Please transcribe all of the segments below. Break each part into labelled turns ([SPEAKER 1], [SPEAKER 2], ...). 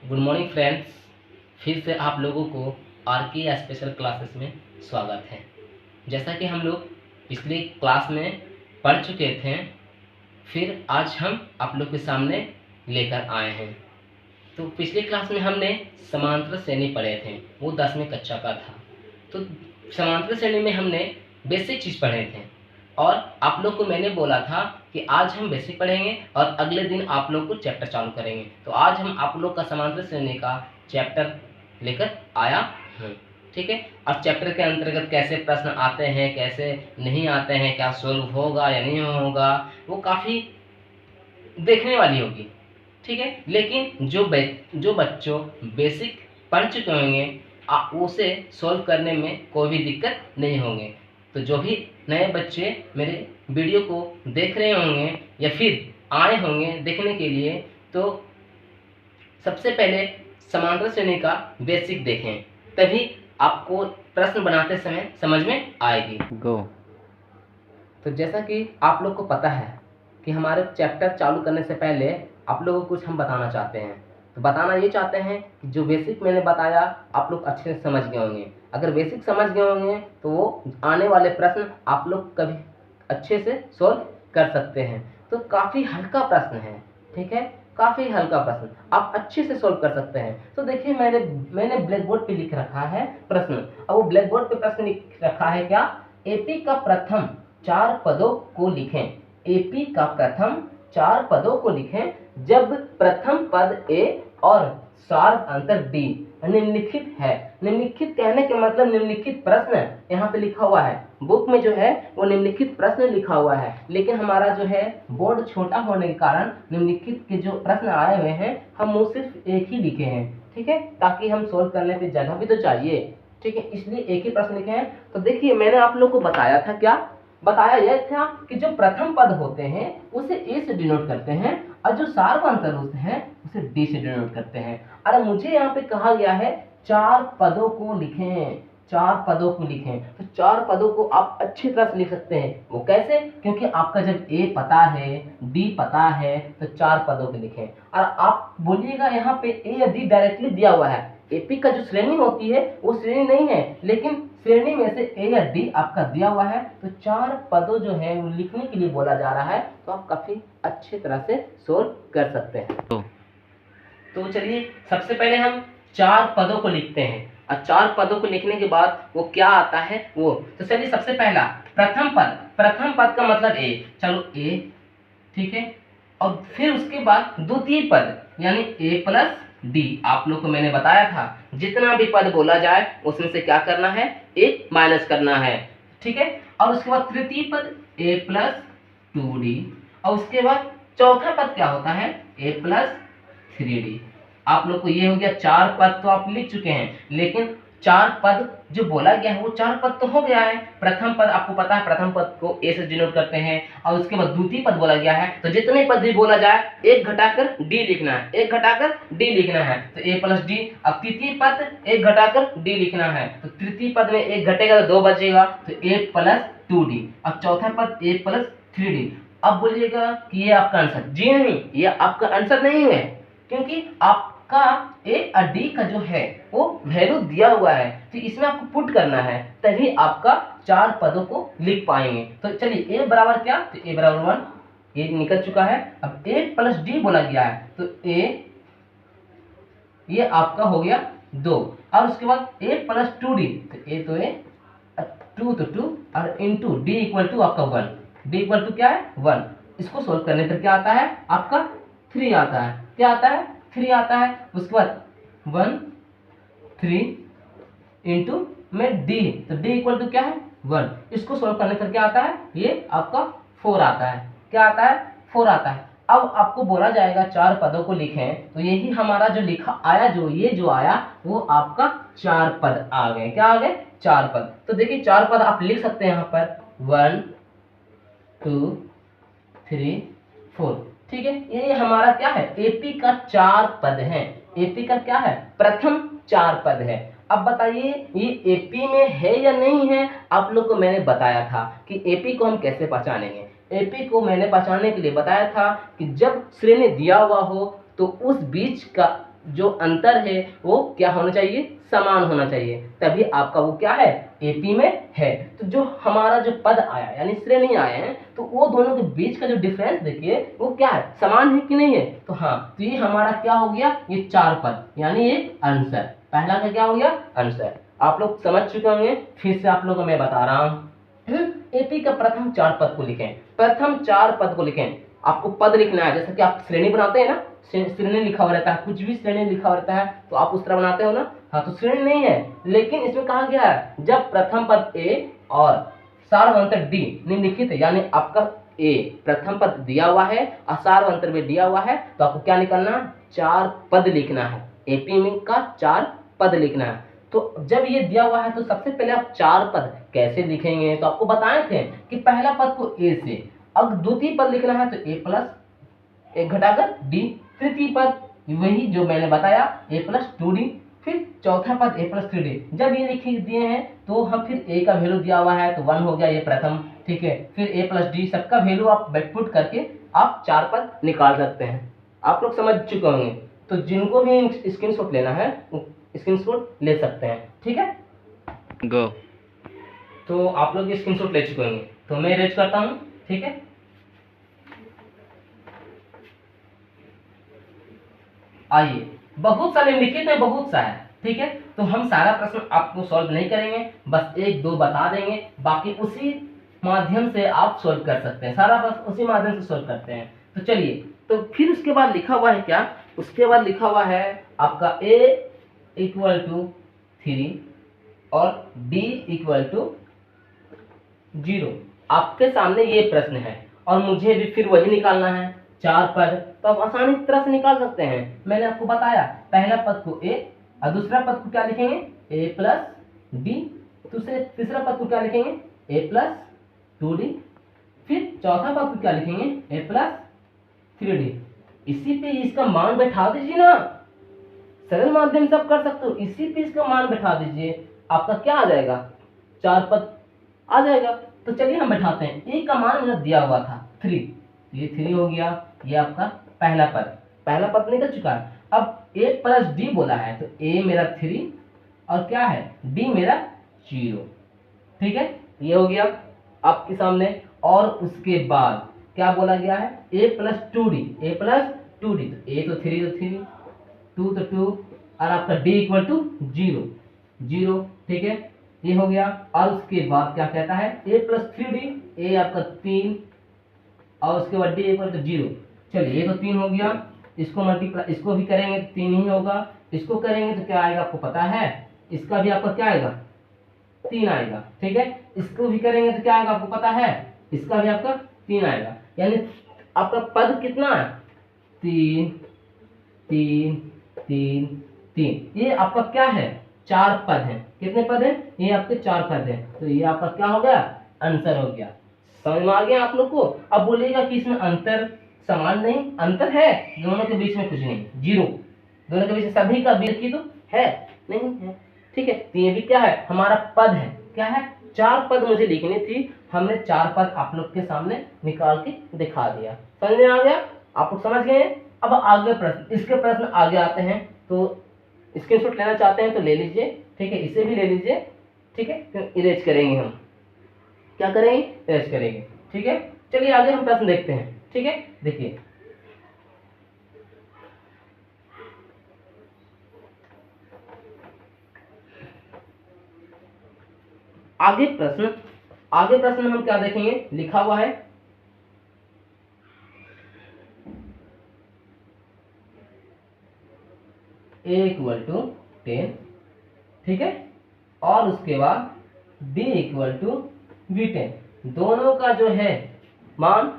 [SPEAKER 1] Good morning friends. फिर से आप लोगों को आर के स्पेशल क्लासेस में स्वागत है। जैसा कि हम लोग पिछली क्लास में पढ़ चुके थे, फिर आज हम आप लोग के सामने लेकर आए हैं। तो पिछली क्लास में हमने समांतर श्रेणी पढ़े थे, वो 10वीं कक्षा का था। तो समांतर श्रेणी में हमने बेसिक चीज़ पढ़े थे और आप लोग को मैंने बोला था कि आज हम बेसिक पढ़ेंगे और अगले दिन आप लोग को चैप्टर चालू करेंगे। तो आज हम आप लोग का समांतर श्रेणी का चैप्टर लेकर आया हूँ, ठीक है। और चैप्टर के अंतर्गत कैसे प्रश्न आते हैं, कैसे नहीं आते हैं, क्या सोल्व होगा या नहीं होगा, वो काफ़ी देखने वाली होगी, ठीक है। लेकिन जो बच्चों बेसिक पढ़ चुके होंगे उसे सॉल्व करने में कोई भी दिक्कत नहीं होंगे। तो जो भी नए बच्चे मेरे वीडियो को देख रहे होंगे या फिर आए होंगे देखने के लिए, तो सबसे पहले समांतर श्रेणी का बेसिक देखें, तभी आपको प्रश्न बनाते समय समझ में आएगी। गो। तो जैसा कि आप लोग को पता है कि हमारे चैप्टर चालू करने से पहले आप लोगों को कुछ हम बताना चाहते हैं। तो बताना ये चाहते हैं कि जो बेसिक मैंने बताया आप लोग अच्छे से समझ गए होंगे। अगर बेसिक समझ गए होंगे तो वो आने वाले प्रश्न आप लोग कभी अच्छे से सॉल्व कर सकते हैं। तो काफ़ी हल्का प्रश्न है, ठीक है, काफ़ी हल्का प्रश्न, आप अच्छे से सॉल्व कर सकते हैं। तो देखिए मैंने ब्लैक बोर्ड पे लिख रखा है प्रश्न। अब वो ब्लैक बोर्ड पे प्रश्न लिख रखा है क्या, एपी का प्रथम 4 पदों को लिखें। एपी का प्रथम 4 पदों को लिखें जब प्रथम पद ए और सार्ध अंतर डी निम्नलिखित है। निम्नलिखित कहने के मतलब निम्नलिखित प्रश्न यहाँ पे लिखा हुआ है, बुक में जो है वो निम्नलिखित प्रश्न लिखा हुआ है, लेकिन हमारा जो है बोर्ड छोटा होने के कारण निम्नलिखित के जो प्रश्न आए हुए हैं हम वो सिर्फ एक ही लिखे हैं, ठीक है, ताकि हम सोल्व करने की जगह भी तो चाहिए, ठीक है, इसलिए एक ही प्रश्न लिखे हैं। तो देखिए मैंने आप लोग को बताया था, क्या बताया यह था कि जो प्रथम पद होते हैं उसे ए से डिनोट करते हैं और जो सार्वअंतर होते हैं उसे डी से डिनोट करते हैं। अरे मुझे यहाँ पे कहा गया है 4 पदों को लिखें, 4 पदों को लिखें, तो 4 पदों को आप अच्छी तरह से लिख सकते हैं। वो कैसे, क्योंकि आपका जब ए पता है, डी पता है, तो 4 पदों को लिखें। और आप बोलिएगा यहाँ पे ए या डी डायरेक्टली दिया हुआ है, एपी का जो श्रेणी होती है वो श्रेणी नहीं है, लेकिन श्रेणी में से ए या डी आपका दिया हुआ है, तो 4 पदों जो है वो लिखने के लिए बोला जा रहा है, तो आप काफी अच्छी तरह से सोल्व कर सकते हैं। तो चलिए सबसे पहले हम 4 पदों को लिखते हैं और 4 पदों को लिखने के बाद वो क्या आता है वो, तो चलिए सबसे पहला प्रथम पद, प्रथम पद का मतलब ए, चलो ए, ठीक है, और फिर उसके बाद द्वितीय पद यानी ए प्लस डी। आप लोग को मैंने बताया था जितना भी पद बोला जाए उसमें से क्या करना है, एक माइनस करना है, ठीक है। और उसके बाद तृतीय पद ए प्लस 2d, और उसके बाद चौथा पद क्या होता है, ए प्लस 3d। आप लोग को ये हो गया 4 पद तो आप लिख चुके हैं, लेकिन 4 पद जो बोला गया है वो 4 पद तो हो गया है। प्रथम पद आपको पता है, प्रथम पद को ए से डिनोट करते हैं, और उसके बाद द्वितीय पद बोला गया है, तो जितने पद भी बोला जाए एक घटाकर डी लिखना है, एक घटाकर डी लिखना है, तो ए प्लस डी। अब तृतीय पद एक घटाकर डी लिखना है, तो तृतीय पद में एक घटेगा तो 2 बचेगा, तो ए प्लस 2d। अब चौथा पद ए प्लस 3d। अब बोलिएगा कि ये आपका आंसर, जी नहीं, ये आपका आंसर नहीं है, क्योंकि आपका ए और डी का जो है वो वैल्यू दिया हुआ है, तो इसमें आपको पुट करना है, तभी आपका 4 पदों को लिख पाएंगे। तो चलिए ए बराबर क्या, तो ए बराबर 1, ये निकल चुका है। अब ए प्लस डी बोला गया है, तो ए ये आपका हो गया 2, और उसके बाद ए प्लस 2d, तो ए तो ए, 2 तो 2, और इंटू डी इक्वल टू आपका 1, डी इक्वल टू क्या है 1। इसको सोल्व करने पर क्या आता है आपका 3 आता है, क्या आता है 3 आता है। उसके बाद 1 3 इंटू में डी, तो डी इक्वल टू क्या है 1। इसको सोल्व करने पर क्या आता है, ये आपका 4 आता है, क्या आता है 4 आता है। अब आपको बोला जाएगा 4 पदों को लिखें, तो यही हमारा जो लिखा आया, जो आया वो आपका 4 पद आ गए, क्या आ गए 4 पद। तो देखिए 4 पद आप लिख सकते हैं यहाँ पर 1 2 3 4, ठीक है। ये हमारा क्या है, एपी का 4 पद है, एपी का क्या है प्रथम 4 पद है। अब बताइए ये एपी में है या नहीं है, आप लोग को मैंने बताया था कि एपी को हम कैसे पहचानेंगे। एपी को मैंने पहचानने के लिए बताया था कि जब श्रेणी दिया हुआ हो तो उस बीच का जो अंतर है वो क्या होना चाहिए, समान होना चाहिए, तभी आपका वो क्या है, एपी में है। तो जो हमारा जो पद आया यानी श्रेणी आए हैं, तो वो दोनों के बीच का जो डिफरेंस देखिए वो क्या है, समान है कि नहीं है। तो हाँ, तो ये हमारा क्या हो गया, ये 4 पद यानी ये आंसर, पहला का क्या हो गया, आंसर। आप लोग समझ चुके होंगे, फिर से आप लोगों को मैं बता रहा हूँ। एपी का प्रथम 4 पद को लिखें, प्रथम 4 पद को लिखें। आपको पद लिखना है, जैसा कि आप श्रेणी बनाते हैं ना, श्रेणी लिखा हुआ रहता है, कुछ भी श्रेणी लिखा हुआ रहता है तो आप उस तरह बनाते हो ना। हाँ, तो श्रेणी नहीं है, लेकिन इसमें कहा गया है जब प्रथम पद ए और सार्वधातुक डी निम्नलिखित है, यानी आपका ए प्रथम पद दिया हुआ है और सार्वधातुक में दिया हुआ है, तो आपको क्या निकालना है, 4 पद लिखना है, एपी में का 4 पद लिखना है। तो जब ये दिया हुआ है तो सबसे पहले आप 4 पद कैसे लिखेंगे, तो आपको बताए थे कि पहला पद को ए से, अब द्वितीय पद लिखना है तो ए प्लस 1 घटाकर डी, तृतीय पद वही जो मैंने बताया ए प्लस 2डी, फिर चौथा पद ए प्लस 3डी। जब ये लिख दिए हैं तो हम फिर ए का वैल्यू दिया हुआ है तो 1 हो गया ये प्रथम, ठीक है, फिर ए प्लस डी, सबका वैल्यू आप बैकपुट करके आप 4 पद निकाल सकते हैं। आप लोग समझ चुके होंगे, तो जिनको भी स्क्रीनशॉट लेना है स्क्रीनशॉट ले सकते हैं, ठीक है।
[SPEAKER 2] गो।
[SPEAKER 1] तो आप लोग स्क्रीनशॉट ले चुके होंगे, तो मैं रेज करता हूँ, ठीक है। आइए, बहुत सा निम्नलिखित में बहुत सा है, ठीक है, तो हम सारा प्रश्न आपको सॉल्व नहीं करेंगे, बस 1-2 बता देंगे, बाकी उसी माध्यम से आप सॉल्व कर सकते हैं, सारा प्रश्न उसी माध्यम से सॉल्व करते हैं। तो चलिए, तो फिर उसके बाद लिखा हुआ है क्या, उसके बाद लिखा हुआ है आपका a = 3 और d = 0। आपके सामने ये प्रश्न है और मुझे भी फिर वही निकालना है, 4 पद, तो आप आसानी तरह से निकाल सकते हैं। मैंने आपको बताया पहला पद को a और दूसरा पद को क्या लिखेंगे, a प्लस डी, तीसरा पद को क्या लिखेंगे, a प्लस 2d, फिर चौथा पद को क्या लिखेंगे, a प्लस 3d। इसी पे इसका मान बैठा दीजिए ना, सरल माध्यम से आप कर सकते हो, इसी पे इसका मान बैठा दीजिए, आपका क्या आ जाएगा, 4 पद आ जाएगा। तो चलिए हम बैठाते हैं, ए का मान मेरा दिया हुआ था 3, ये 3 हो गया, ये आपका पहला पद निकल चुका है। अब ए प्लस डी बोला है तो ए मेरा 3 और क्या है, डी मेरा 0, ठीक है, ये हो गया आपके सामने। और उसके बाद क्या बोला गया है, ए प्लस 2डी, तो ए तो 3, 2 तो 2 और आपका d = 0, ठीक है, ये हो गया। और उसके बाद क्या कहता है, a प्लस 3d, a आपका 3 और उसके बाद d = 0। चलिए, ये तो 3 हो गया, इसको मल्टीप्लाई, इसको भी करेंगे तो 3 ही होगा, इसको करेंगे तो क्या आएगा आपको पता है, इसका भी आपका क्या आएगा, 3 आएगा, ठीक है, इसको भी करेंगे तो क्या आएगा आपको पता है, इसका भी आपका 3 आएगा, यानी आपका पद कितना है, 3 3 3 3। ये आपका क्या है, 4 पद हैं, कितने पद हैं, ये आपके 4 पद हैं, तो ये आपका क्या हो गया, आंसर हो गया। समझ में आ गया आप लोग को। अब बोलिएगा कि इसमें अंतर समान नहीं, अंतर है, दोनों के बीच में कुछ नहीं, 0, दोनों के बीच में सभी का बीच की तो है नहीं है, ठीक है। तो ये भी क्या है, हमारा पद है, क्या है, 4 पद मुझे लिखनी थी, हमने 4 पद आप लोग के सामने निकाल के दिखा दिया। समझ में आ गया, आप लोग समझ गए। अब आगे प्रश्न, इसके प्रश्न आगे आते हैं, तो स्क्रीनशॉट लेना चाहते हैं तो ले लीजिए, ठीक है, इसे भी ले लीजिए, ठीक है, तो इरेज करेंगे हम, क्या करेंगे, इरेज करेंगे, ठीक है। चलिए आगे हम प्रश्न देखते हैं, ठीक है। देखिए, आगे प्रश्न हम क्या देखेंगे, लिखा हुआ है a = 10, ठीक है, और उसके बाद d = V10, दोनों का जो है मान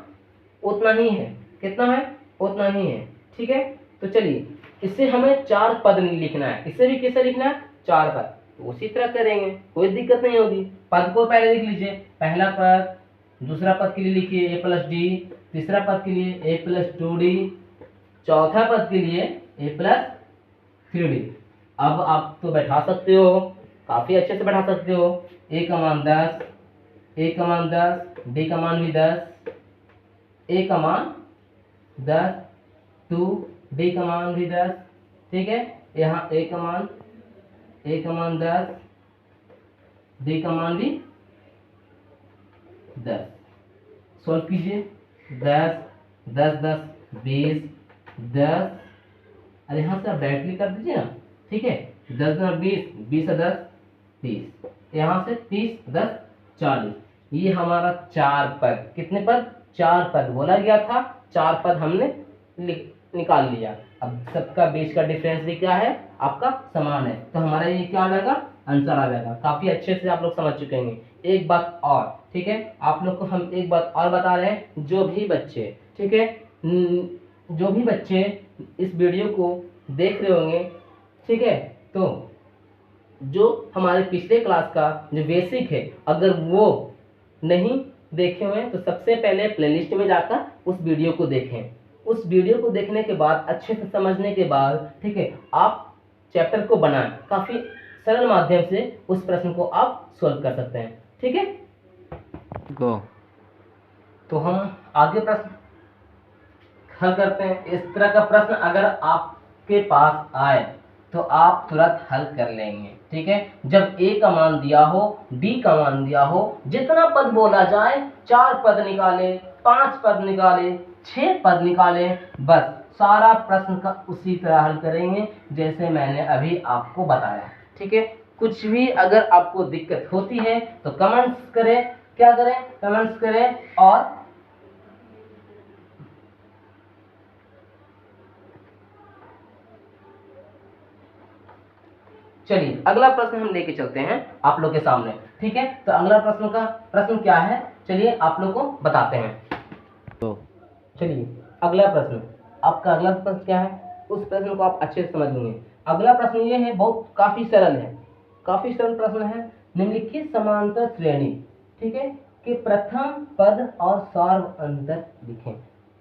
[SPEAKER 1] उतना ही है, कितना है, उतना ही है, ठीक है। तो चलिए, इससे हमें 4 पद लिखना है, इससे भी कैसे लिखना है, 4 पद, तो उसी तरह करेंगे, कोई दिक्कत नहीं होगी। पद को पहले लिख लीजिए, पहला पद, दूसरा पद के लिए लिखिए a प्लस डी, तीसरा पद के लिए a प्लस 2d, चौथा पद के लिए a प्लस 3d। अब आप तो बैठा सकते हो, काफी अच्छे से बैठा सकते हो, a का मान 10, d का मान भी 10, a का मान 10, 2 d का मान भी 10, ठीक है। यहाँ a का मान 10, d का मान भी 10। सॉल्व कीजिए। 10 10 10 20 10, अरे यहाँ से आप डायरेक्टली कर दीजिए ना, ठीक है। 10 10 20, 20 से 10 30, यहाँ से 30 10 40। ये हमारा 4 पद, कितने पद? 4 पद बोला गया था, 4 पद हमने निकाल लिया। अब सबका बीच का डिफरेंस भी क्या है? आपका समान है, तो हमारा ये क्या आ जाएगा? आंसर आ जाएगा। काफी अच्छे से आप लोग समझ चुके होंगे। एक बात और, ठीक है, आप लोग को हम एक बात और बता रहे हैं, जो भी बच्चे, ठीक है, जो भी बच्चे इस वीडियो को देख रहे होंगे, ठीक है, तो जो हमारे पिछले क्लास का जो बेसिक है, अगर वो नहीं देखे हुए तो सबसे पहले प्लेलिस्ट में जाकर उस वीडियो को देखें। उस वीडियो को देखने के बाद, अच्छे से समझने के बाद, ठीक है, आप चैप्टर को बनाएं। काफ़ी सरल माध्यम से उस प्रश्न को आप सॉल्व कर सकते हैं, ठीक है। गो, तो हम आगे प्रश्न हल करते हैं। इस तरह का प्रश्न अगर आपके पास आए तो आप तुरंत हल कर लेंगे, ठीक है। जब a का मान दिया हो, d का मान दिया हो, जितना पद बोला जाए, 4 पद निकाले, 5 पद निकाले, 6 पद निकाले, बस सारा प्रश्न का उसी तरह हल करेंगे जैसे मैंने अभी आपको बताया, ठीक है। कुछ भी अगर आपको दिक्कत होती है तो कमेंट्स करें, क्या करें? कमेंट्स करें। और चलिए अगला प्रश्न हम लेके चलते हैं आप लोग के सामने, ठीक है। तो अगला प्रश्न क्या है, चलिए आप लोग को बताते हैं। तो चलिए अगला प्रश्न, आपका अगला प्रश्न क्या है, उस प्रश्न को आप अच्छे से समझ लेंगे। अगला प्रश्न ये है, बहुत काफी सरल है, काफी सरल प्रश्न है। निम्नलिखित समांतर श्रेणी, ठीक है, कि प्रथम पद और सार्व अंतर लिखें।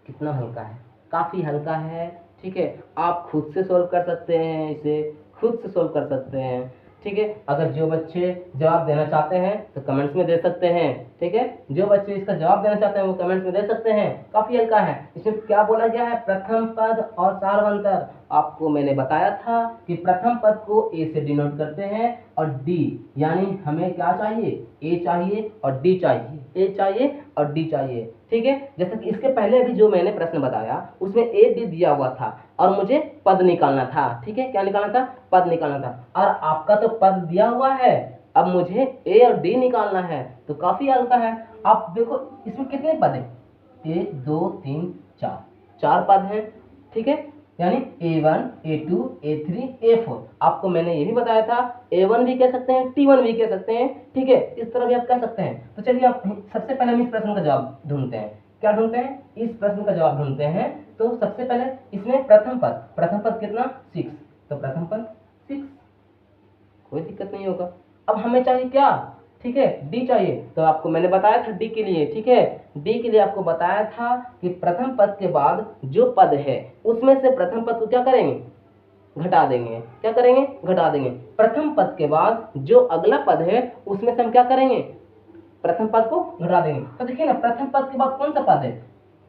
[SPEAKER 1] कितना हल्का है, काफी हल्का है, ठीक है। आप खुद से सॉल्व कर सकते हैं, इसे खुद से सॉल्व कर सकते हैं, ठीक है। अगर जो बच्चे जवाब देना चाहते हैं तो कमेंट्स में दे सकते हैं, ठीक है। जो बच्चे इसका जवाब देना चाहते हैं वो कमेंट्स में दे सकते हैं। काफी हल्का है। इसमें क्या बोला गया है? प्रथम पद और सार्वंतर। आपको मैंने बताया था कि प्रथम पद को ए से डिनोट करते हैं और डी, यानी हमें क्या चाहिए? ए चाहिए और डी चाहिए, ए चाहिए और डी चाहिए, ठीक है। जैसे कि इसके पहले भी जो मैंने प्रश्न बताया उसमें ए डी दिया हुआ था और मुझे पद निकालना था, ठीक है। क्या निकालना था? पद निकालना था। और आपका तो पद दिया हुआ है, अब मुझे ए और डी निकालना है, तो काफी हल्का है। आप देखो इसमें कितने पद हैं? 1 2 3 4, 4 पद हैं, ठीक है। यानी A1 A2 A3 A4। आपको मैंने ये भी बताया था, A1 भी कह सकते हैं, T1 भी कह सकते हैं, ठीक है। इस तरह भी आप कह सकते हैं। तो चलिए आप सबसे पहले हम इस प्रश्न का जवाब ढूंढते हैं। क्या ढूंढते हैं? इस प्रश्न का जवाब ढूंढते हैं। तो सबसे पहले इसमें प्रथम पद कितना? 6। तो प्रथम पद 6, कोई दिक्कत नहीं होगा। अब हमें चाहिए क्या? ठीक है, डी चाहिए। तो आपको मैंने बताया था डी के लिए, ठीक है, डी के लिए आपको बताया था कि प्रथम पद के बाद जो पद है उसमें से प्रथम पद को क्या करेंगे? घटा देंगे। क्या करेंगे? घटा देंगे। प्रथम पद के बाद जो अगला पद है उसमें से हम क्या करेंगे? प्रथम पद को घटा देंगे। तो देखिए ना, प्रथम पद के बाद कौन सा पद है?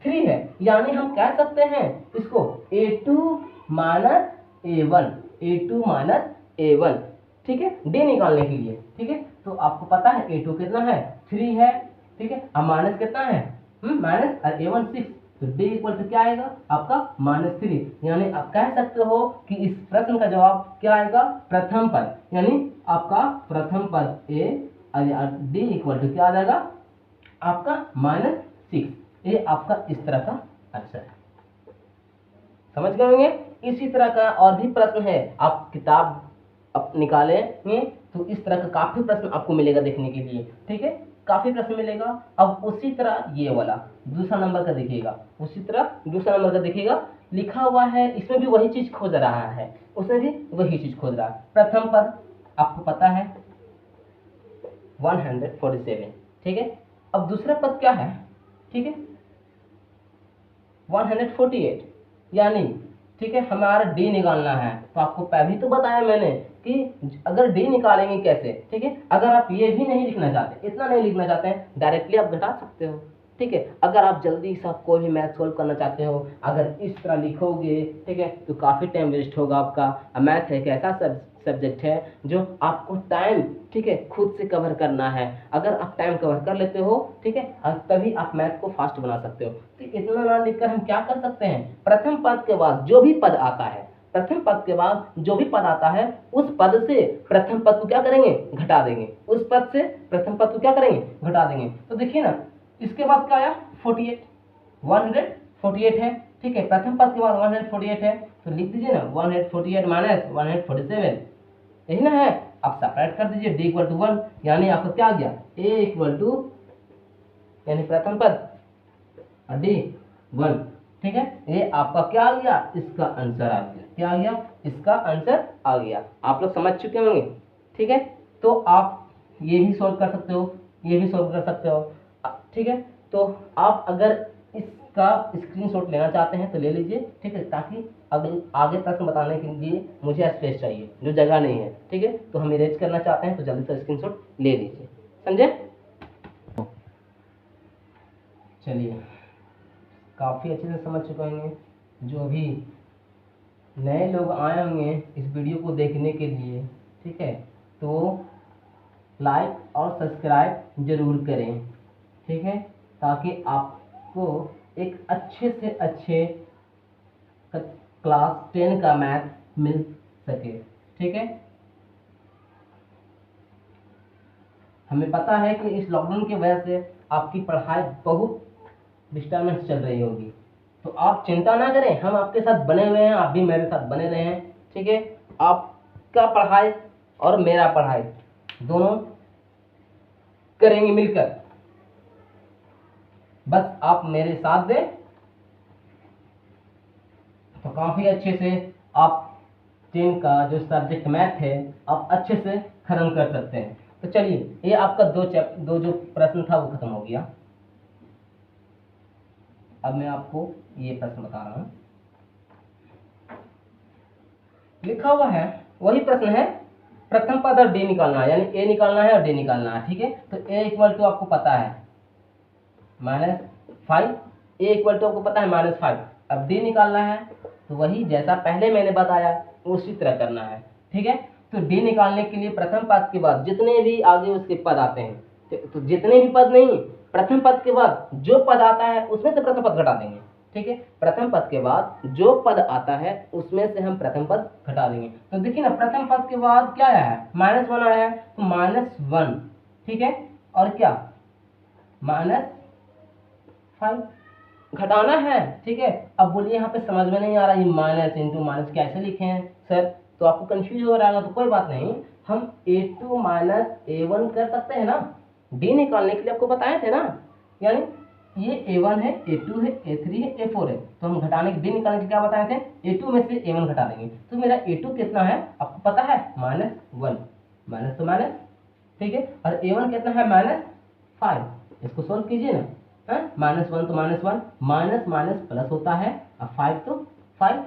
[SPEAKER 1] 3 है, यानी हम कह सकते हैं इसको A2 minus A1, A2 minus A1, ठीक है, डी निकालने के लिए, ठीक है। तो आपको पता है A2 कितना है? 3 है, ठीक है। अब माइनस कितना है? माइनस, और A1 6, तो डी इक्वल टू क्या आएगा आपका? -3। यानी आप कह सकते हो कि इस प्रश्न का जवाब क्या आएगा? प्रथम पद, यानी आपका प्रथम पद ए और डी इक्वल टू क्या आ जाएगा आपका? -6। ये आपका इस तरह का आंसर है। समझ गए होंगे? इसी तरह का और भी प्रश्न है, आप किताब निकालेंगे तो इस तरह का काफी प्रश्न आपको मिलेगा देखने के लिए, ठीक है, काफी प्रश्न मिलेगा। अब उसी तरह ये वाला दूसरा नंबर का देखिएगा, उसी तरह दूसरा नंबर का देखिएगा, लिखा हुआ है, इसमें भी वही चीज खोज रहा है, उसमें भी वही चीज खोज रहा है। प्रथम पद आपको पता है 147, ठीक है। अब दूसरा पद क्या है? ठीक है, 148, यानी ठीक है, हमारा डी निकालना है। तो आपको पहले तो बताया मैंने कि अगर डी निकालेंगे कैसे, ठीक है। अगर आप ये भी नहीं लिखना चाहते, इतना नहीं लिखना चाहते हैं, डायरेक्टली आप घटा सकते हो, ठीक है। अगर आप जल्दी से आप कोई भी मैथ सॉल्व करना चाहते हो, अगर इस तरह लिखोगे, ठीक है, तो काफ़ी टाइम वेस्ट होगा आपका। मैथ एक ऐसा सब्जेक्ट है जो आपको टाइम, ठीक है, खुद से कवर करना है। अगर आप टाइम कवर कर लेते हो, ठीक है, तभी आप मैथ को फास्ट बना सकते हो। तो इतना ना लिखकर हम क्या कर सकते हैं, प्रथम पद के बाद जो भी पद आता है, प्रथम पद के बाद जो भी पद आता है, उस पद से प्रथम पद को क्या करेंगे, घटा देंगे। उस पद से प्रथम पद को क्या करेंगे, घटा देंगे। तो देखिए ना, इसके बाद क्या आया, 48, 148 है, ठीक है। प्रथम पद के बाद 148 है, तो लिख दीजिए ना 148 माइनस 147, यही ना है। आप सेपरेट कर दीजिए, d इक्वल टू 1, यानी आपका क्या आ गया, a इक्वल टू, यानी प्रथम पद और d 1, ठीक है। ये आपका क्या आ गया, इसका आंसर आ गया। क्या आ गया, इसका आंसर आ गया। आप लोग समझ चुके होंगे, ठीक है। तो आप ये भी सॉल्व कर सकते हो, ये भी सॉल्व कर सकते हो, ठीक है। तो आप अगर इसका स्क्रीनशॉट लेना चाहते हैं तो ले लीजिए, ठीक है, ताकि आगे प्रश्न बताने के लिए मुझे स्पेस चाहिए, जो जगह नहीं है, ठीक है। तो हम इरेज करना चाहते हैं तो जल्दी से स्क्रीनशॉट ले लीजिए, समझे। चलिए, काफ़ी अच्छे से समझ चुके होंगे। जो भी नए लोग आए होंगे इस वीडियो को देखने के लिए, ठीक है, तो लाइक और सब्सक्राइब जरूर करें, ठीक है, ताकि आपको एक अच्छे से अच्छे क्लास 10 का मैथ मिल सके, ठीक है। हमें पता है कि इस लॉकडाउन की वजह से आपकी पढ़ाई बहुत डिस्टर्बेंस चल रही होगी, तो आप चिंता ना करें, हम आपके साथ बने हुए हैं, आप भी मेरे साथ बने रहे हैं, ठीक है। आपका पढ़ाई और मेरा पढ़ाई दोनों करेंगे मिलकर, बस आप मेरे साथ दें तो काफ़ी अच्छे से आप 10 का जो सब्जेक्ट मैथ है आप अच्छे से खत्म कर सकते हैं। तो चलिए, ये आपका दो जो प्रश्न था वो खत्म हो गया। अब मैं आपको ये प्रश्न बता रहा हूँ, लिखा हुआ है वही प्रश्न है, प्रथम पद और डी निकालना है, यानी ए निकालना है और डी निकालना है, ठीक है। तो ए इक्वल टू आपको पता है -5, ए इक्वल टू आपको पता है -5। अब डी निकालना है तो वही जैसा पहले मैंने बताया उसी तरह करना है, ठीक है। तो डी निकालने के लिए प्रथम पद के बाद जितने भी आगे उसके पद आते हैं, तो जितने भी पद नहीं, प्रथम पद के बाद जो पद आता है उसमें से प्रथम पद घटा देंगे, ठीक है। प्रथम पद के बाद जो पद आता है उसमें से हम प्रथम पद घटा देंगे। तो देखिए ना, प्रथम पद के बाद क्या आया है, -1 आया है, तो -1, ठीक है, और क्या, -5 घटाना है, ठीक है। अब बोलिए यहाँ पे समझ में नहीं आ रहा, ये माइनस इंटू माइनस कैसे लिखे हैं सर, तो आपको कंफ्यूज हो रहा है, तो कोई बात नहीं, हम a2 माइनस a1 कर सकते हैं ना, d निकालने के लिए आपको बताए थे ना, यानी ये a1 है, a2 है, a3 है, a4 है, तो हम घटाने के d निकालने के लिए क्या बताए थे, a2 में से a1 घटा देंगे। तो मेरा a2 कितना है आपको पता है, -1, माइनस तो माइनस, ठीक है, और a1 कितना है, -5। इसको सोल्व कीजिए ना, -1 तो -1, माइनस माइनस प्लस होता है, अब 5 तो 5,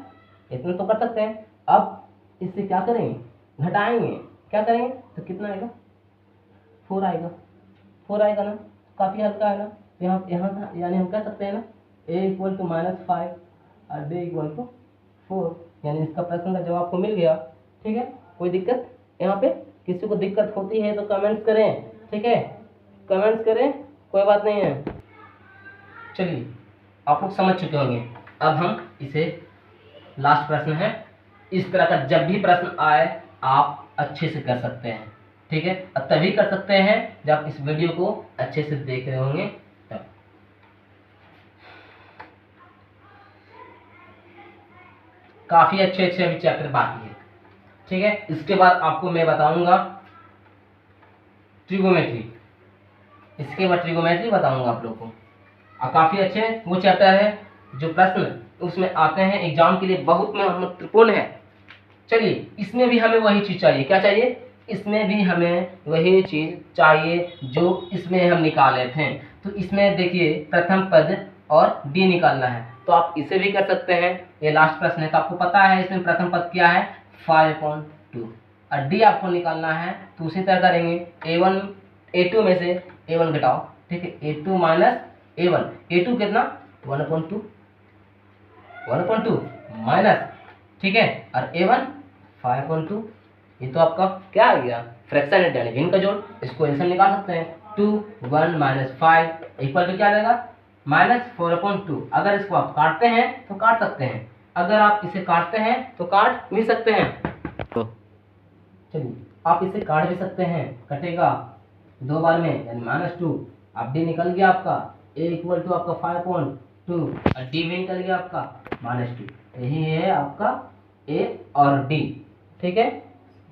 [SPEAKER 1] इतना तो कर सकते हैं। अब इससे क्या करेंगे, घटाएंगे, क्या करेंगे, तो कितना आएगा, 4 आएगा, 4 आएगा ना, काफ़ी हल्का है ना। तो यहाँ यानी हम कह सकते हैं ना, a इक्वल टू -5 और d इक्वल टू 4, यानी इसका प्रश्न का जवाब आपको मिल गया, ठीक है। कोई दिक्कत यहाँ पे, किसी को दिक्कत होती है तो कमेंट्स करें, ठीक है, कमेंट्स करें, कोई बात नहीं है। चलिए, आप लोग समझ चुके होंगे। अब हम इसे, लास्ट प्रश्न है, इस तरह का जब भी प्रश्न आए आप अच्छे से कर सकते हैं, ठीक है। अब तभी कर सकते हैं जब इस वीडियो को अच्छे से देख रहे होंगे तब। काफ़ी अच्छे अच्छे अभी चैप्टर बाकी है, ठीक है। इसके बाद आपको मैं बताऊंगा ट्रिगोमेट्री, इसके बाद ट्रिगोमेट्री बताऊंगा आप लोगों को। काफ़ी अच्छे वो चैप्टर है, जो प्रश्न उसमें आते हैं एग्जाम के लिए बहुत महत्वपूर्ण है। चलिए, इसमें भी हमें वही चीज़ चाहिए, क्या चाहिए, इसमें भी हमें वही चीज़ चाहिए जो इसमें हम निकाले थे। तो इसमें देखिए प्रथम पद और डी निकालना है, तो आप इसे भी कर सकते हैं। ये लास्ट प्रश्न है, तो आपको पता है इसमें प्रथम पद क्या है, 5/2, और डी आपको निकालना है, तो उसी तरह करेंगे, a2 में से a1 घटाओ, ठीक है, a2 माइनस A1, A2 कितना 1/2 माइनस, ठीक है, और A1 5/2। ये तो आपका क्या आ गया, फ्रैक्शन यानी भिन्न का जोड़। इसको एलसीएम निकाल सकते हैं, 2 1 - 5 इक्वल टू क्या आएगा -4/2। अगर इसको आप काटते हैं तो काट सकते हैं, अगर आप इसे काटते हैं तो काट भी सकते हैं। तो चलिए आप इसे काट भी सकते हैं, कटेगा 2 बार में यानी -2। अब डी निकल गया आपका, ए इक्वल टू आपका 5/2 और डी भी निकल गया आपका -2। यही है आपका ए और डी, ठीक है।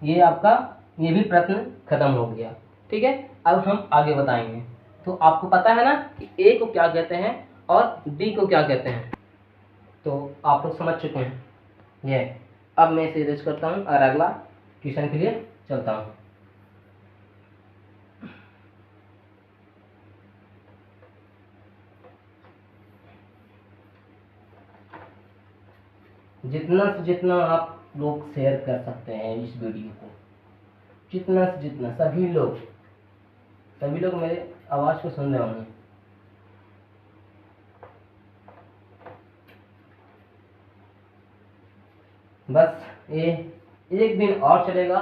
[SPEAKER 1] ये आपका ये भी प्रश्न खत्म हो गया, ठीक है। अब हम आगे बताएंगे। तो आपको पता है ना कि ए को क्या कहते हैं और डी को क्या कहते हैं, तो आप लोग समझ चुके हैं ये। अब मैं इसे इरेज करता हूँ और अगला क्वेश्चन के लिए चलता हूँ। जितना से जितना आप लोग शेयर कर सकते हैं इस वीडियो को, जितना से जितना सभी लोग मेरे आवाज़ को सुन रहे होंगे। बस ये एक दिन और चलेगा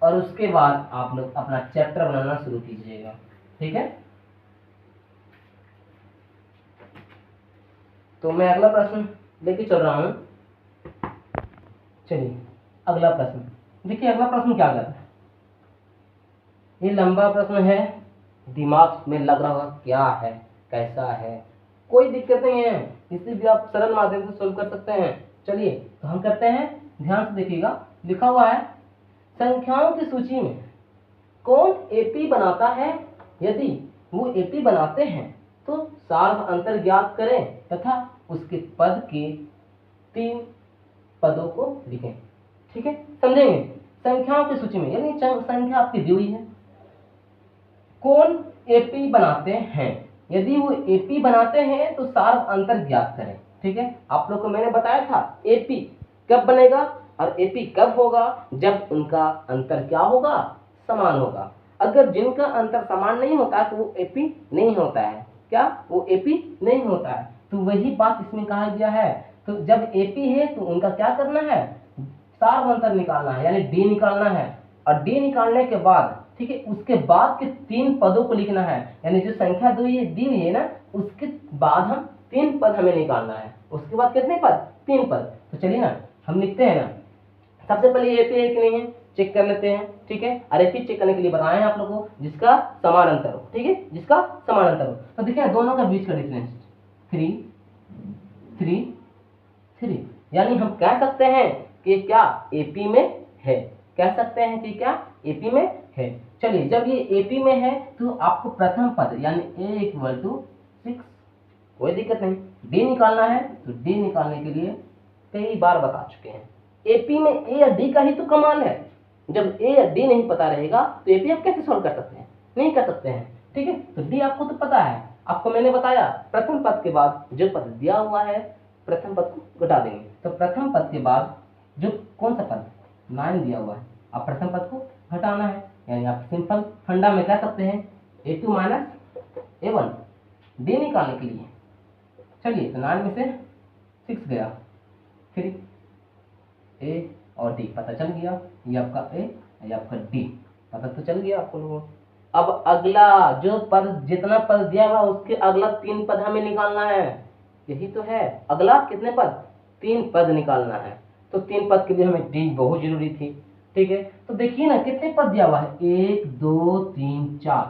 [SPEAKER 1] और उसके बाद आप लोग अपना चैप्टर बनाना शुरू कीजिएगा, ठीक है। तो मैं अगला प्रश्न लेके चल रहा हूँ। चलिए अगला प्रश्न देखिए, अगला प्रश्न क्या कहता है। ये लंबा प्रश्न है, दिमाग में लग रहा होगा क्या है कैसा है, कोई दिक्कत नहीं है, इसे भी आप सरल माध्यम से सोल्व कर सकते हैं। चलिए तो हम करते हैं, ध्यान से देखिएगा। लिखा हुआ है संख्याओं की सूची में कौन एपी बनाता है, यदि वो एपी बनाते हैं तो सार्व अंतर ज्ञात करें तथा उसके पद के 3 पदों को लिखें, ठीक है। समझेंगे, संख्याओं की सूची में यानी संख्या आपकी दी हुई है, कौन एपी बनाते हैं, यदि वो एपी बनाते हैं तो सार्व अंतर ज्ञात करें, ठीक है। आप लोग को मैंने बताया था एपी कब बनेगा और एपी कब होगा, जब उनका अंतर क्या होगा, समान होगा। अगर जिनका अंतर समान नहीं होता तो वो एपी नहीं होता है, क्या वो एपी नहीं होता है। तो वही बात इसमें कहा गया है। तो जब एपी है तो उनका क्या करना है, सार्व अंतर निकालना है यानी डी निकालना है, और डी निकालने के बाद, ठीक है, उसके बाद के 3 पदों को लिखना है, यानी जो संख्या दी हुई है ना उसके बाद हम 3 पद हमें निकालना है। उसके बाद कितने पद, 3 पद। तो चलिए ना हम लिखते हैं ना, सबसे पहले एपी है कि नहीं है चेक कर लेते हैं, ठीक है। और एपी चेक करने के लिए बताए हैं आप लोगों को जिसका समान अंतर हो, ठीक है, जिसका समान अंतर हो। तो देखिए दोनों का बीच का डिफरेंस 3 3 3, यानी हम कह सकते हैं कि क्या एपी में है, कह सकते हैं कि क्या एपी में है। चलिए जब ये एपी में है तो आपको प्रथम पद यानी ए इक्वल टू 6, कोई दिक्कत नहीं। डी निकालना है तो डी निकालने के लिए कई बार बता चुके हैं, एपी में ए या डी का ही तो कमाल है। जब ए या डी नहीं पता रहेगा तो एपी आप कैसे सॉल्व कर सकते हैं, नहीं कर सकते हैं, ठीक है। तो डी आपको तो पता है, आपको मैंने बताया प्रथम पद के बाद जो पद दिया हुआ है प्रथम पद को घटा देंगे। तो प्रथम पद के बाद जो कौन सा पद 9 दिया हुआ है, आप प्रथम पद को घटाना है, यानी आप सिंपल फंडा में कह सकते हैं A2 - A1 डी निकालने के लिए। चलिए तो 9 में से 6 गया, फिर ए और डी पता चल गया, ये आपका ए ये आपका डी पता तो चल गया आपको लोगों। अब अगला जो पद जितना पद दिया हुआ उसके अगला 3 पद हमें निकालना है, यही तो है। अगला कितने पद, 3 पद निकालना है। तो 3 पद के लिए हमें डी बहुत जरूरी थी, ठीक है। तो देखिए ना कितने पद दिया हुआ है, 1 2 3 4,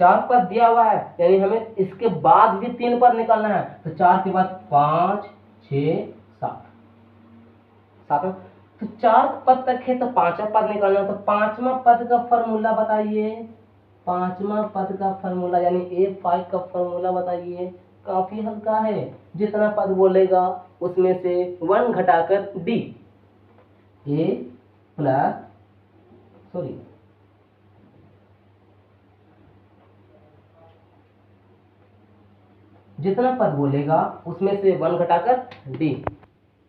[SPEAKER 1] 4 पद दिया हुआ है, यानी हमें इसके बाद भी 3 पद निकालना है। तो 4 के बाद 5 6 7, तो 4 पद तक है तो 5वां पद निकालना है। तो 5वां पद का फॉर्मूला बताइए, 5वां पद का फॉर्मूला यानी A5 का फॉर्मूला बताइए। काफी हल्का है, जितना पद बोलेगा उसमें से 1 घटाकर डी, ए प्लस सॉरी जितना पद बोलेगा उसमें से 1 घटाकर डी।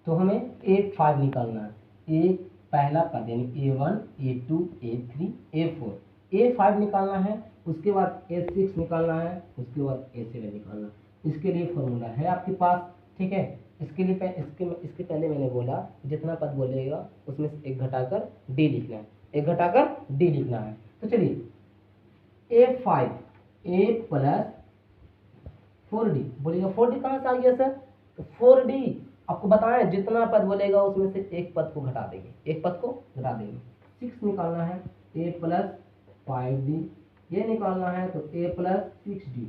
[SPEAKER 1] तो हमें A5 निकालना है, ए पहला पद यानी A1 A2 A3 A4, A5 निकालना है, उसके बाद A6 निकालना है, उसके बाद A7 निकालना है। इसके लिए फॉर्मूला है आपके पास, ठीक है। इसके लिए इसके पहले मैंने बोला जितना पद बोलेगा उसमें से एक घटाकर डी लिखना है, एक घटाकर डी लिखना है। तो चलिए A5 A प्लस 4D बोलिएगा, 4D कहाँ से आ गया सर? तो 4D आपको बताएं जितना पद बोलेगा उसमें से एक पद को घटा देंगे, एक पद को घटा देंगे। 6 निकालना है, A प्लस 5D, ये निकालना है तो A प्लस 6D।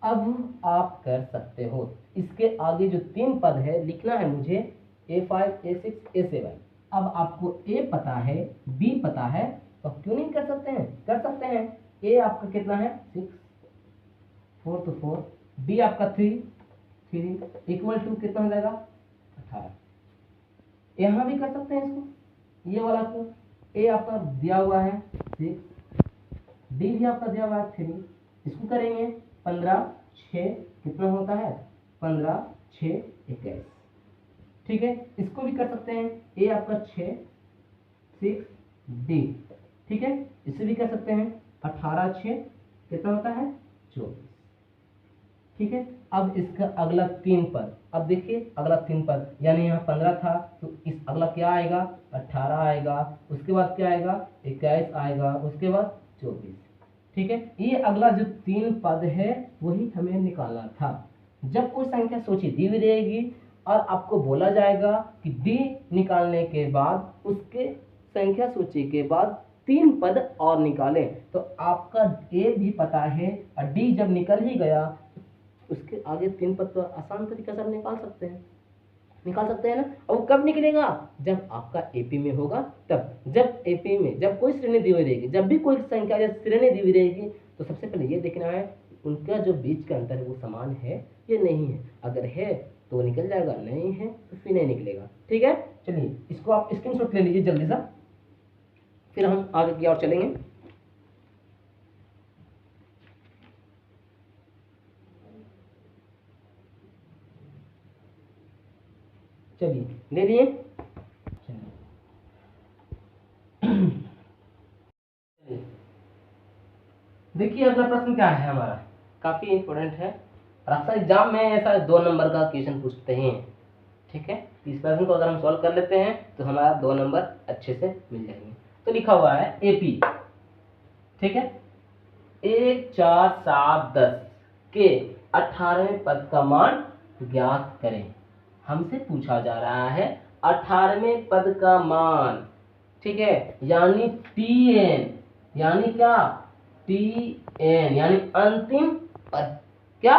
[SPEAKER 1] अब आप कर सकते हो, इसके आगे जो 3 पद है लिखना है मुझे A5 A6 A7। अब आपको A पता है, B पता है, तो क्यों नहीं कर सकते हैं? कर सकते हैं। A आपका कितना है 6, 4 तो 4, B आपका 3 इक्वल टू कितना हो जाएगा 18। यहाँ भी कर सकते हैं इसको, ये वाला को A आपका दिया हुआ है 6, D भी आपका दिया हुआ है 3, इसको करेंगे 15 6 कितना होता है 15 6 21, ठीक है। इसको भी कर सकते हैं, A आपका 6 D, ठीक है। इसे भी कर सकते हैं 18 6 कितना होता है 24, ठीक है। अब इसका अगला 3 पद, अब देखिए अगला 3 पद, यानी यहाँ 15 था तो इस अगला क्या आएगा 18 आएगा, उसके बाद क्या आएगा 21 आएगा, उसके बाद 24, ठीक है। ये अगला जो 3 पद है वही हमें निकालना था। जब कोई संख्या सूची दी हुई रहेगी और आपको बोला जाएगा कि डी निकालने के बाद उसके संख्या सूची के बाद 3 पद और निकालें, तो आपका ए भी पता है और डी जब निकल ही गया उसके आगे 3 पद तो आसान तरीके से निकाल सकते हैं, निकाल सकते हैं ना। और कब निकलेगा? जब आपका एपी में होगा तब। जब एपी में जब कोई श्रेणी दी हुई रहेगी, जब भी कोई संख्या या श्रेणी दी हुई रहेगी, तो सबसे पहले ये देखना है उनका जो बीच का अंतर है वो समान है या नहीं है। अगर है तो निकल जाएगा, नहीं है तो फिर नहीं निकलेगा, ठीक है। चलिए इसको आप स्क्रीनशॉट ले लीजिए जल्दी सा, फिर हम आगे की ओर चलेंगे। चलिए ले लिए। देखिए अगला प्रश्न क्या है हमारा, काफी इंपॉर्टेंट है और अक्सर एग्जाम में ऐसा 2 नंबर का क्वेश्चन पूछते हैं, ठीक है। इस प्रश्न को अगर हम सॉल्व कर लेते हैं तो हमारा 2 नंबर अच्छे से मिल जाएंगे। तो लिखा हुआ है एपी, ठीक है। 1 4 7 10 के 18वें पद का मान ज्ञात करें। हमसे पूछा जा रहा है 18वें पद का मान, ठीक है। यानी टीएन, यानी क्या टीएन यानी अंतिम पद, क्या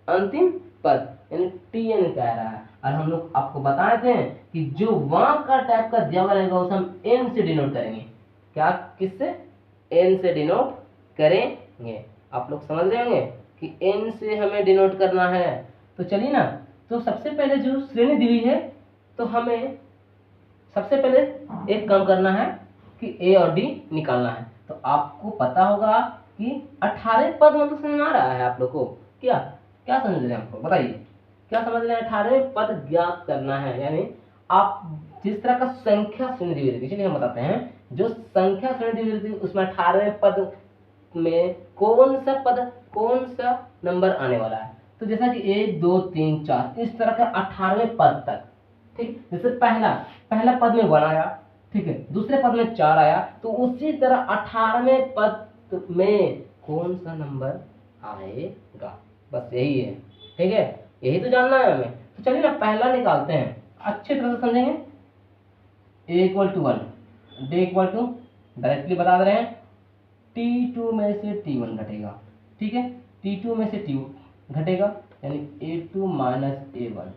[SPEAKER 1] अंतिम पद यानी टीएन कह रहा है। और हम लोग आपको बताए थे कि जो वहां का टाइप का दिया हुआ रहेगा उसे हम एन से डिनोट करेंगे। क्या किससे? एन से डिनोट करेंगे। आप लोग समझ रहे होंगे कि एन से हमें डिनोट करना है। तो चलिए ना, तो सबसे पहले जो श्रेणी दी हुई है तो हमें सबसे पहले एक काम करना है कि ए और डी निकालना है। तो आपको पता होगा कि 18 पद मतलब समझ में आ रहा है आप लोग को? क्या क्या समझ रहे हैं? आपको बताइए क्या समझ रहे हैं? 18 पद ज्ञात करना है, यानी आप जिस तरह का संख्या श्रेणी दी हुई रहती है, चलिए हम बताते हैं। जो संख्या श्रेणी दी हुई रहती है उसमें 18 पद में कौन सा नंबर आने वाला है। तो जैसा कि 1 2 3 4 इस तरह का 18वें पद तक, ठीक। जैसे पहला पद में 1 आया, ठीक है, दूसरे पद में 4 आया, तो उसी तरह 18वें पद में कौन सा नंबर आएगा, बस यही है, ठीक है। यही तो जानना है हमें। तो चलिए ना पहला निकालते हैं, अच्छी तरह से समझेंगे। a equal to 1, d equal to directly बता दे रहे हैं T2 में से T1 घटेगा, ठीक है। T2 में से T1 घटेगा यानी A2 माइनस A1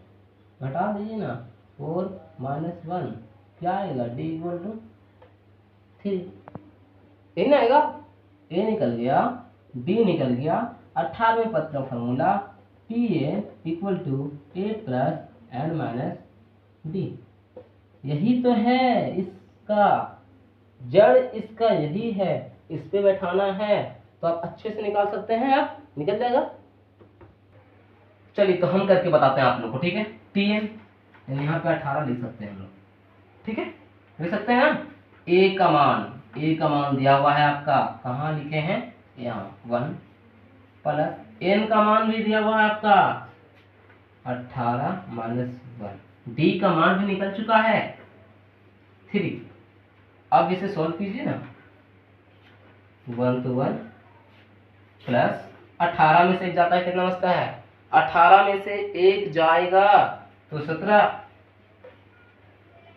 [SPEAKER 1] घटा दीजिए ना, 4 माइनस 1 क्या आएगा, D इक्वल टू 3, यही ना आएगा। A निकल गया, D निकल गया। 18वें पद का formula Tn equal to A plus N minus D, यही तो है इसका जड़, इसका यही है, इस पे बैठाना है तो आप अच्छे से निकाल सकते हैं, आप निकल जाएगा। चलिए तो हम करके बताते हैं आप लोग को, ठीक है। Tn यहाँ पे 18 लिख सकते हैं हम लोग, ठीक है, लिख सकते हैं ना। ए का मान दिया हुआ है आपका, कहाँ लिखे हैं यहाँ 1 प्लस n का मान भी दिया हुआ है आपका 18 माइनस 1, d का मान भी निकल चुका है 3। अब इसे सॉल्व कीजिए ना, 1 तो 1 प्लस 18 में से एक जाता है कितना बचता है, 18 में से एक जाएगा तो 17,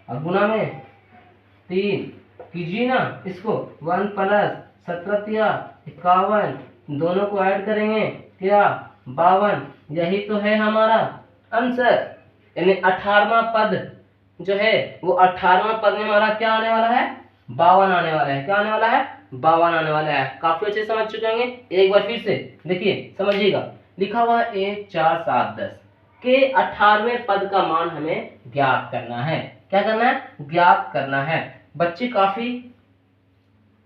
[SPEAKER 1] अब गुना में 3 कीजिए ना इसको, 1 प्लस 17 या 51, दोनों को ऐड करेंगे क्या 52, यही तो है हमारा आंसर। यानी 18वां पद जो है वो 18वां पद में हमारा क्या आने वाला है, 52 आने वाला है। क्या आने वाला है, 52 आने वाला है। काफी अच्छे समझ चुके होंगे। एक बार फिर से देखिए समझिएगा, लिखा हुआ है 1 4 7 10 के 18वें पद का मान हमें ज्ञात करना है। क्या करना है, ज्ञात करना है। बच्चे काफी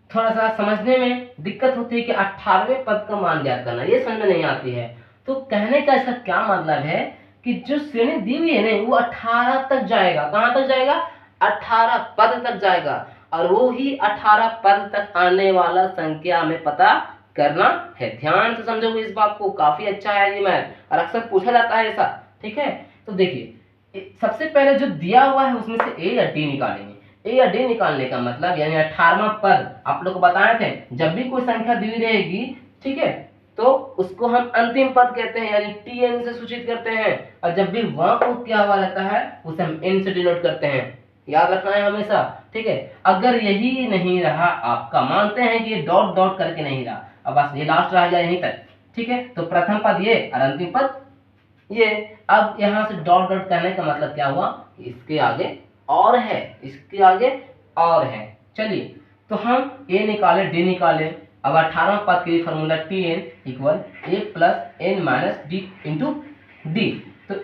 [SPEAKER 1] थोड़ा सा समझने में दिक्कत होती है कि 18वें पद का मान ज्ञात करना, ये समझ में नहीं आती है। तो कहने का इसका क्या मतलब है कि जो श्रेणी दी हुई है ना वो 18 तक जाएगा। कहां तक जाएगा, 18 पद तक जाएगा, और वो ही 18 पद तक आने वाला संख्या हमें पता करना है। ध्यान से समझोगे इस बात को, काफी अच्छा है ये मैथ और अक्सर पूछा जाता है ऐसा। ठीक है, तो देखिए सबसे पहले जो दिया हुआ है उसमें से ए या डी निकालेंगे। ए या डी निकालने का मतलब यानी 18वां पद आप लोग को बताए थे, जब भी कोई संख्या दी रहेगी, ठीक है, तो उसको हम अंतिम पद कहते हैं, यानी टी एन से सूचित करते हैं। और जब भी वहां को क्या हुआ रहता है उसे हम एन से डिनोट करते हैं। याद रखना है हमेशा। ठीक है, अगर यही नहीं रहा आपका, मानते हैं कि ये डॉट डॉट करके नहीं रहा, अब बस ये लास्ट रह जाए यहीं तक। ठीक है, तो प्रथम पद ये और अंतिम पद ये। अब यहां से डॉट डॉट करने का मतलब क्या हुआ, इसके आगे और है, इसके आगे और है। चलिए, तो हम ए निकाले डी निकाले। अब 18 पद के लिए formula T N equal A plus N minus D into D. तो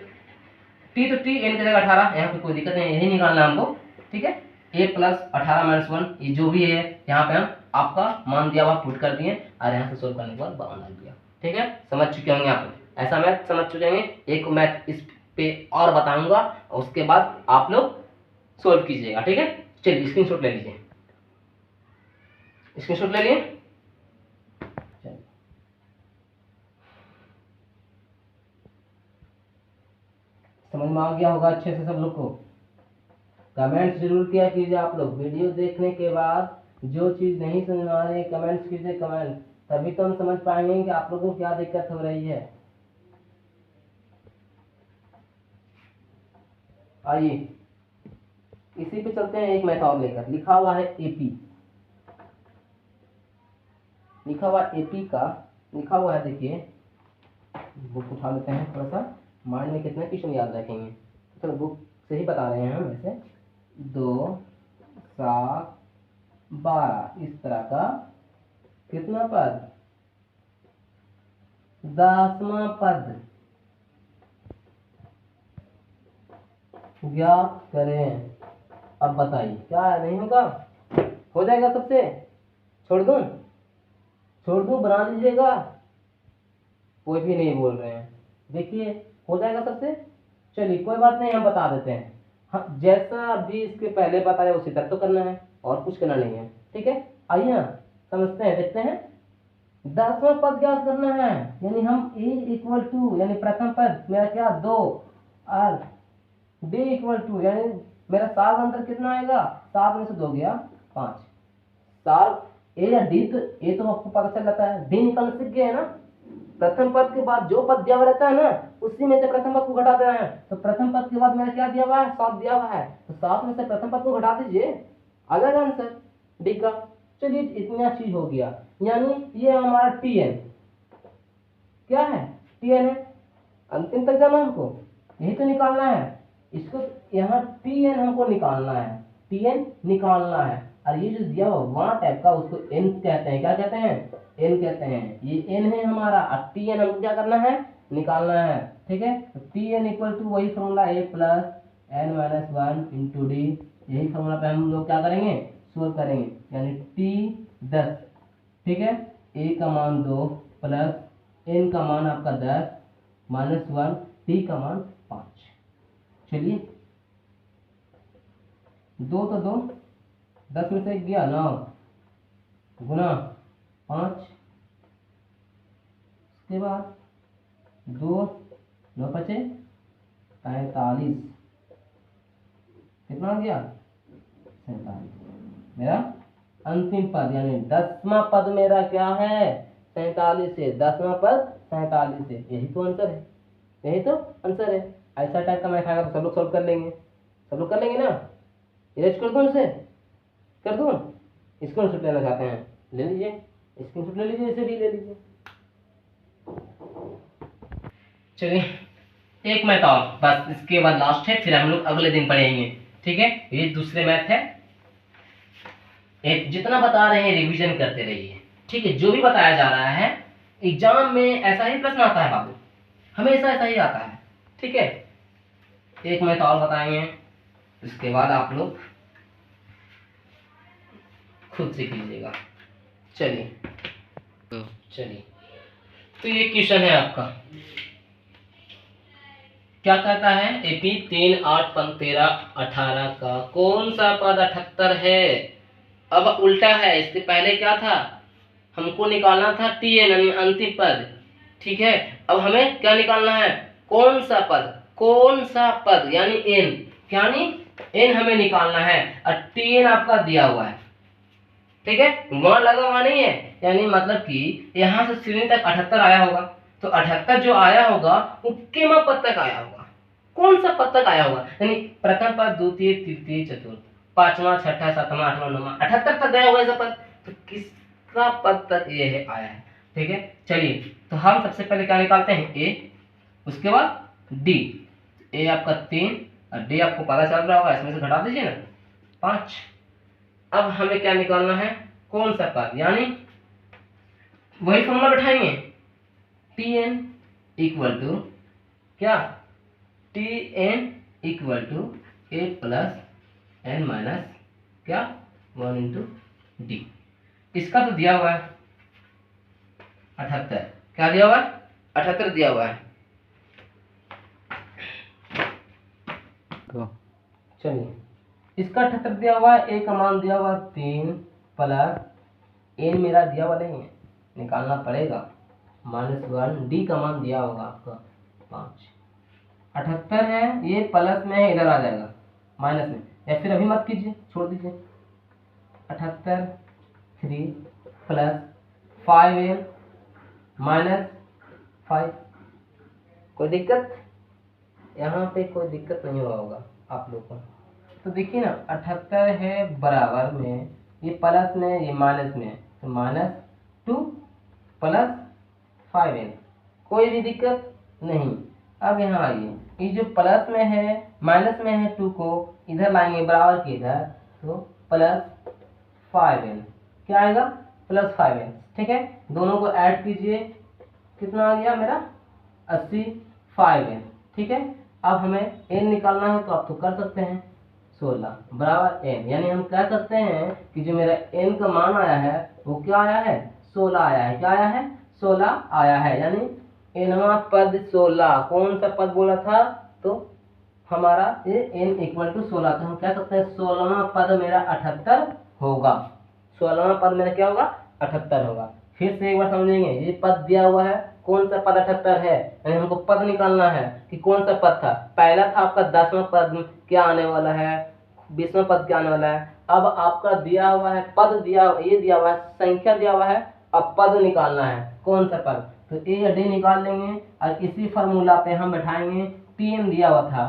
[SPEAKER 1] टी तो टी, एन की जगह 18, यहाँ पे कोई दिक्कत नहीं, यही निकालना है हमको। ठीक है, ए प्लस 18 माइनस 1, ये जो भी है यहाँ पे हम आपका मान दिया हुआ पुट कर दिए और यहाँ से सोल्व करने के बाद 52 डाल दिया। ठीक है, समझ चुके होंगे आप, ऐसा मैथ समझ चुके होंगे। एक मैथ इस पे और बताऊंगा, उसके बाद आप लोग सोल्व कीजिएगा। ठीक है, चलिए स्क्रीनशॉट ले लीजिए, स्क्रीनशॉट ले लिए। समझ में आ गया होगा अच्छे से सब लोग को। कमेंट्स जरूर किया कीजिए आप लोग, वीडियो देखने के बाद जो चीज नहीं समझ में आ रही है कमेंट्स कीजिए, कमेंट, तभी तो हम समझ पाएंगे कि आप लोगों को क्या दिक्कत हो रही है। आइए इसी पे चलते हैं, एक मैथ और लेकर। लिखा हुआ है एपी, लिखा हुआ एपी का लिखा हुआ है, देखिए बुक उठा लेते हैं, थोड़ा सा माइंड में कितने क्वेश्चन याद रखेंगे। चलो बुक से ही बता रहे हैं हम वैसे। 2 7 12 इस तरह का कितना पद, 10वां पद ज्ञात करें। अब बताइए क्या है, नहीं होगा, हो जाएगा सबसे, छोड़ दूं, छोड़ दूं, बना लीजिएगा, कोई भी नहीं बोल रहे हैं। देखिए हो जाएगा सबसे, चलिए कोई बात नहीं, हम बता देते हैं। हाँ, जैसा भी इसके पहले बताया उसी तरह तो करना है, और कुछ करना नहीं है। ठीक है, आइए ना समझते हैं, देखते हैं। 10वां पद ज्ञात करना है, यानी हम ए इक्वल टू, यानी प्रथम पद मेरा क्या 2 और डी इक्वल टू, यानी मेरा साल अंतर कितना आएगा, 7 में से 2 गया 5। साल ए या डी, तो ए तो आपको पता चल जाता है, डी निकालना सीख गए है ना। प्रथम पद के बाद जो पद दिया हुआ रहता है ना, उसी में से प्रथम पद को घटा देना है। तो प्रथम पद के बाद मेरा क्या दिया हुआ है, 7 दिया हुआ है, तो 7 में से प्रथम पद को घटा दीजिए, आ जाएगा आंसर डी का। चलिए इतना चीज हो गया, यानी ये हमारा टी एन क्या है, टी एन है, अंतिम तक जाना हमको, यही तो निकालना है इसको। यहाँ टी एन हमको निकालना है, टी एन निकालना है। और ये जो दिया हुआ वहाँ टाइप का उसको एन कहते हैं, क्या कहते हैं, एन कहते हैं। ये एन है हमारा, और टी एन हमको क्या करना है, निकालना है। ठीक है, तो टी एन इक्वल टू वही formula A plus N minus 1 into D, यही फॉर्मूला पे हम लोग क्या करेंगे, सोल्व करेंगे। यानी टी 10, ठीक है, ए का मान 2 प्लस एन का मान आपका 10 माइनस 1, टी का मान 5। चलिए 2 तो 2, 10 में से 1 गया 9 गुना 5, उसके बाद 2 9 5 45, कितना हो गया 47 मेरा अंतिम पद, यानी 10वां पद मेरा क्या है 47 है, 10वां पद 47 है। यही तो आंसर है, यही तो आंसर है। ऐसा टाइप का मैं खाएगा तो सब लोग सॉल्व कर लेंगे, सब लोग कर लेंगे ना। इरेज कर दूं इसे, कर दूं। स्क्रीनशॉट लेना चाहते हैं ले लीजिए, स्क्रीनशॉट ले लीजिए, इसे भी ले लीजिए। चलिए एक मैथ और बस, इसके बाद लास्ट है, फिर हम लोग अगले दिन पढ़ेंगे। ठीक है, ये दूसरे मैथ है। एक जितना बता रहे हैं रिवीजन करते रहिए। ठीक है, जो भी बताया जा रहा है एग्जाम में ऐसा ही प्रश्न आता है बाबू, हमेशा ऐसा ही आता है। ठीक है, एक मैथ और बताएंगे, इसके बाद आप लोग खुद से कीजिएगा। चलिए चलिए, तो ये क्वेश्चन है आपका, क्या कहता है एपी 3 8 13 18 का कौन सा पद 78 है। अब उल्टा है, इसके पहले क्या था, हमको निकालना था टी एन यानी अंतिम पद। ठीक है, अब हमें क्या निकालना है, कौन सा पद, कौन सा पद यानी एन, यानी एन हमें निकालना है, और टी एन आपका दिया हुआ है। ठीक है, वहां लगा हुआ नहीं है, यानी मतलब कि यहाँ से श्रेणी तक 78 आया होगा, तो 78 जो आया होगा वो केमा पद तक आया होगा, कौन सा पद तक आया होगा, यानी प्रथम पद द्वितीय तृतीय चतुर्थ पांचवा छठा सातवां आठवां नौवां 78 तक गया होगा ऐसा पद, तो किसका पद तक ये है आया है। ठीक है, चलिए तो हम सबसे पहले क्या निकालते हैं ए, उसके बाद डी। ए आपका 3 और डी आपको पता चल रहा होगा, इसमें से घटा दीजिए ना 5। अब हमें क्या निकालना है, कौन सा पद, यानी वही फॉर्मूला बैठाएंगे, टी एन इक्वल टू क्या, T N equal to A plus N minus क्या 1 इंटू डी। इसका तो दिया हुआ है 78, क्या दिया हुआ है 78 दिया हुआ है। चलिए इसका 78 दिया हुआ है, ए का मान दिया हुआ 3 प्लस एन मेरा दिया हुआ नहीं है, निकालना पड़ेगा -1, डी का मान दिया होगा आपका 5। 78 है, ये प्लस में है, इधर आ जाएगा माइनस में, या फिर अभी मत कीजिए, छोड़ दीजिए। 78 3 प्लस 5n -5, कोई दिक्कत यहाँ पे, कोई दिक्कत नहीं हुआ होगा आप लोग को। तो देखिए ना 78 है बराबर में, ये प्लस में ये माइनस में, तो -2 प्लस 5n, कोई भी दिक्कत नहीं। अब यहाँ आइए, ये जो प्लस में है माइनस में है 2 को इधर लाएंगे बराबर के इधर, तो प्लस 5n क्या आएगा +5n। ठीक है, दोनों को ऐड कीजिए, कितना आ गया मेरा 85n। ठीक है, अब हमें n निकालना है, तो आप तो कर सकते हैं 16 बराबर n, यानी हम कह सकते हैं कि जो मेरा n का मान आया है वो क्या आया है 16 आया है, क्या आया है 16 आया है, यानी nवां पद 16, कौन सा पद बोला था, तो हमारा ये n इक्वल टू 16, तो हम कह सकते हैं 16वां पद मेरा 78 होगा, 16वां पद मेरा क्या होगा 78 होगा। फिर से एक बार समझेंगे, ये पद दिया हुआ है, कौन सा पद 78 है, यानी हमको पद निकालना है कि कौन सा पद था, पहला था आपका 10वां पद क्या आने वाला है, 20वां पद क्या आने वाला है। अब आपका दिया हुआ है पद, दिया ये दिया हुआ है संख्या दिया हुआ है, अब पद निकालना है कौन सा पद, तो ए या डी निकाल लेंगे, और इसी फार्मूला पे हम बैठाएंगे टी एन दिया हुआ था,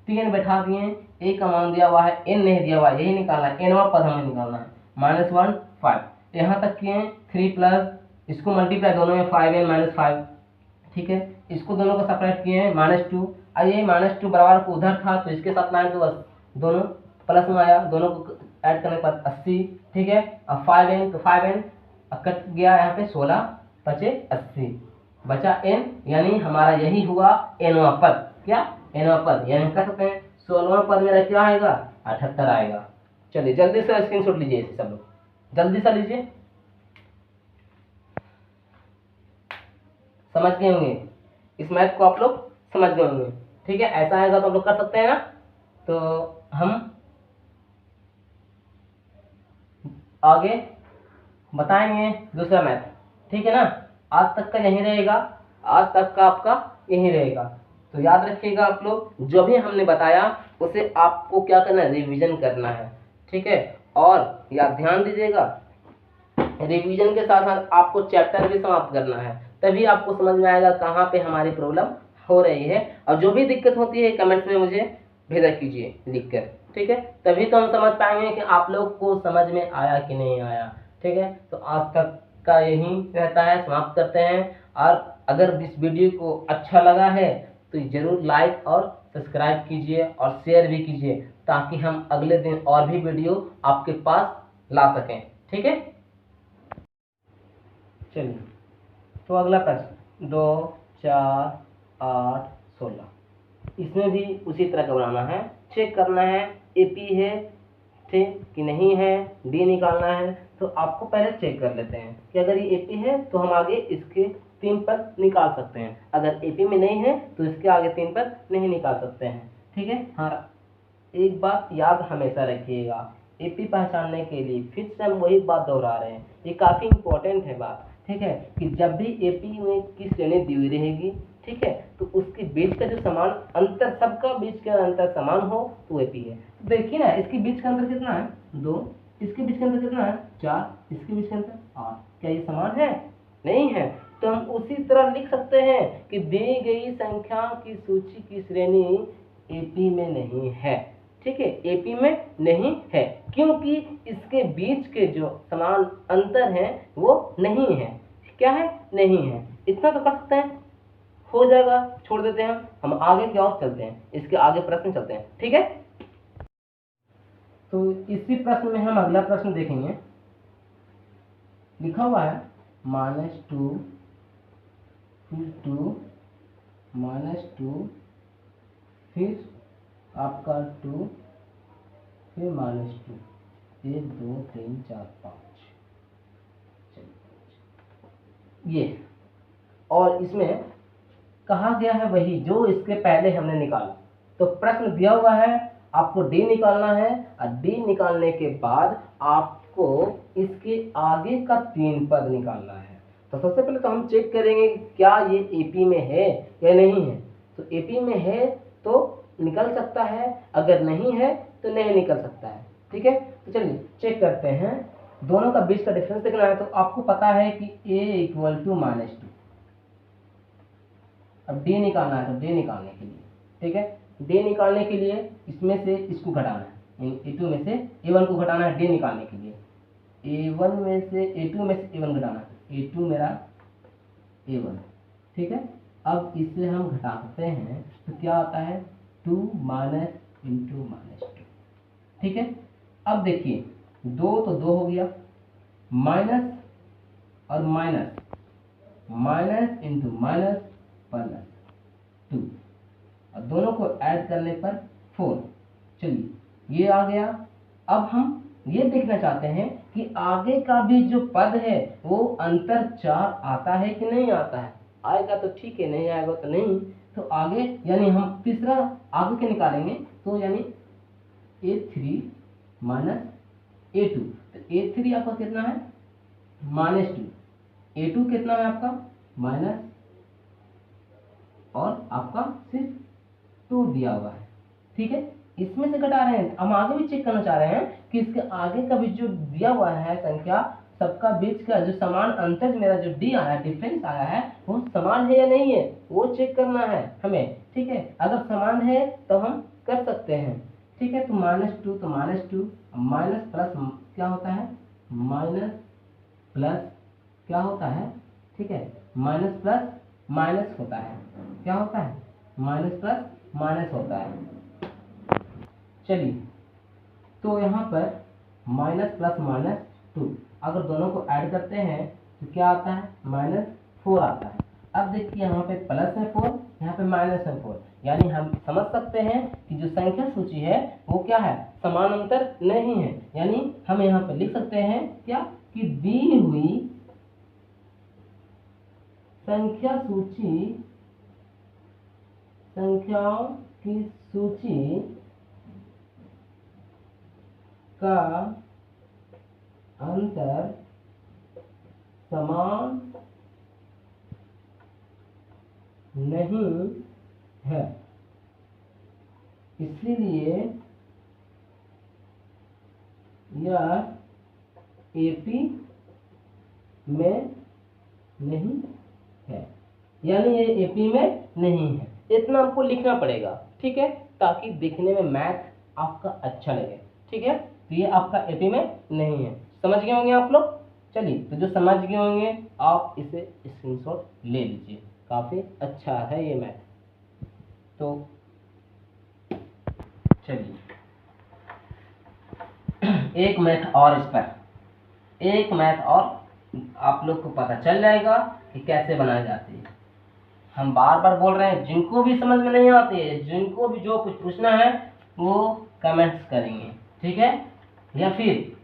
[SPEAKER 1] टी एन बैठा दिए, ए का मान दिया हुआ है एन नहीं दिया हुआ है, यही निकालना है, एनवां पद हमें निकालना है -1 5, यहाँ तक किए 3 प्लस इसको मल्टीप्लाई दोनों में 5n -5। ठीक है, इसको दोनों को सेपरेट किए हैं -2, और ये -2 बराबर को उधर था तो इसके साथ लाए तो बस दोनों प्लस में आया, दोनों को ऐड करने के बाद 80। ठीक है, अब 5n तो 5n कट गया, यहाँ पे 16 बचे 80, बचा n, यानी हमारा यही हुआ nवां पद, क्या nवां पद, यानी हम कह सकते हैं 16वां पद मेरा क्या आएगा 78 आएगा। चलिए जल्दी से स्क्रीनशॉट लीजिए इसे, सब लोग जल्दी से लीजिए, समझ गए होंगे इस मैथ को, आप लोग समझ गए होंगे। ठीक है, ऐसा आएगा तो आप लोग कर सकते हैं ना। तो हम आगे बताएंगे दूसरा मैथ, ठीक है ना। आज तक का यही रहेगा, आज तक का आपका यही रहेगा। तो याद रखिएगा आप लोग, जो भी हमने बताया उसे आपको क्या करना है, रिवीजन करना है, ठीक है। और याद ध्यान दीजिएगा, रिवीजन के साथ साथ आपको चैप्टर भी समाप्त करना है, तभी आपको समझ में आएगा कहाँ पे हमारी प्रॉब्लम हो रही है। और जो भी दिक्कत होती है कमेंट्स में मुझे भेजा कीजिए लिखकर, ठीक है। तभी तो हम समझ पाएंगे कि आप लोग को समझ में आया कि नहीं आया, ठीक है। तो आज तक का यही रहता है, समाप्त करते हैं। और अगर इस वीडियो को अच्छा लगा है तो ज़रूर लाइक और सब्सक्राइब कीजिए और शेयर भी कीजिए, ताकि हम अगले दिन और भी वीडियो आपके पास ला सकें, ठीक है। चलिए, तो अगला प्रश्न 2, 4, 8, 16, इसमें भी उसी तरह का बनाना है, चेक करना है एपी है ठीक कि नहीं है, डी निकालना है। तो आपको पहले चेक कर लेते हैं कि अगर ये एपी है तो हम आगे इसके 3 पद निकाल सकते हैं, अगर एपी में नहीं है तो इसके आगे 3 पद नहीं निकाल सकते हैं, ठीक है। हाँ, एक बात याद हमेशा रखिएगा, एपी पहचानने के लिए फिर से हम वही बात दोहरा रहे हैं, ये काफ़ी इंपॉर्टेंट है बात, ठीक है, कि जब भी एपी में की श्रेणी दी हुई रहेगी, ठीक है, तो उसके बीच का जो समान अंतर, सबका बीच का अंतर समान हो तो एपी है। तो देखिए ना, इसके बीच का अंतर कितना है, 2, इसके बीच का अंतर कितना है, 4, इसके बीच का अंतर 8, क्या ये समान है, नहीं है। तो हम उसी तरह लिख सकते हैं कि दी गई संख्या की सूची की श्रेणी एपी में नहीं है, ठीक है, एपी में नहीं है, क्योंकि इसके बीच के जो समान अंतर है वो नहीं है, क्या है, नहीं है। इतना तो कर सकते हैं, हो जाएगा, छोड़ देते हैं हम आगे की ओर चलते हैं, इसके आगे प्रश्न चलते हैं, ठीक है। तो इसी प्रश्न में हम अगला प्रश्न देखेंगे, लिखा हुआ है -2 फिर 2 -2 फिर आपका 2 फिर -2, 1 2 3 4 5, ये, और इसमें कहा गया है वही जो इसके पहले हमने निकाला। तो प्रश्न दिया हुआ है, आपको डी निकालना है, और डी निकालने के बाद आपको इसके आगे का 3 पद निकालना है। तो सबसे पहले तो हम चेक करेंगे क्या ये एपी में है या नहीं है। तो एपी में है तो निकल सकता है, अगर नहीं है तो नहीं निकल सकता है, ठीक है। तो चलिए चेक करते हैं, दोनों का बीच का डिफरेंस देखना है। तो आपको पता है कि a = -2, अब डी निकालना है, तो डी निकालने के लिए, ठीक है, डी निकालने के लिए इसमें से इसको घटाना है, ए2 में से ए1 को घटाना है डी निकालने के लिए, ए1 में से ए2 में से ए1 घटाना है, ए2 मेरा ए1, ठीक है। अब इसे हम घटाते हैं तो क्या आता है, 2 × -2, ठीक है। अब देखिए 2 तो 2 हो गया, माइनस और माइनस, माइनस इंटू माइनस +2, और दोनों को ऐड करने पर 4, चलिए ये आ गया। अब हम ये देखना चाहते हैं कि आगे का भी जो पद है वो अंतर 4 आता है कि नहीं आता है, आएगा तो ठीक है, नहीं आएगा तो नहीं। तो आगे यानी हम तीसरा आगे के निकालेंगे, तो यानी a3 - a2, तो a3 आपका कितना है, -2, a2 कितना है आपका, माइनस, और आपका सिर्फ 2 दिया हुआ है, ठीक है। इसमें से घटा रहे हैं, हम आगे भी चेक करना चाह रहे हैं कि इसके आगे का भी जो दिया हुआ है संख्या, सबका बीच का जो समान अंतर, मेरा जो डी आया, डिफरेंस आया है, वो समान है या नहीं है वो चेक करना है हमें, ठीक है। अगर समान है तो हम कर सकते हैं, ठीक है। तो -2 तो -2, माइनस प्लस क्या होता है, माइनस प्लस क्या होता है, ठीक है, माइनस प्लस माइनस होता है, क्या होता है, माइनस प्लस माइनस होता है। चलिए, तो यहाँ पर माइनस प्लस -2, अगर दोनों को ऐड करते हैं तो क्या आता है, -4 आता है। अब देखिए यहाँ पे प्लस है 4, यहाँ पे माइनस है 4, यानी हम समझ सकते हैं कि जो संख्या सूची है वो क्या है, समान अंतर नहीं है। यानी हम यहाँ पे लिख सकते हैं क्या, कि दी हुई संख्या सूची, संख्याओं की सूची का अंतर समान नहीं है, इसीलिए यह एपी में नहीं है, यानी ये एपी में नहीं है। इतना हमको लिखना पड़ेगा, ठीक है, ताकि देखने में मैथ आपका अच्छा लगे, ठीक है। तो ये आपका एपी में नहीं है, समझ गए होंगे आप लोग। चलिए, तो जो समझ गए होंगे आप इसे स्क्रीनशॉट ले लीजिए, काफ़ी अच्छा है ये मैथ। तो चलिए एक मैथ और इस पर, एक मैथ और आप लोग को पता चल जाएगा कि कैसे बनाई जाती है। हम बार बार बोल रहे हैं, जिनको भी समझ में नहीं आती है, जिनको भी जो कुछ पूछना है वो कमेंट्स करेंगे, ठीक है। या फिर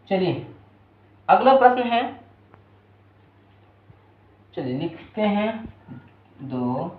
[SPEAKER 1] चलिए अगला प्रश्न है, चलिए लिखते हैं 2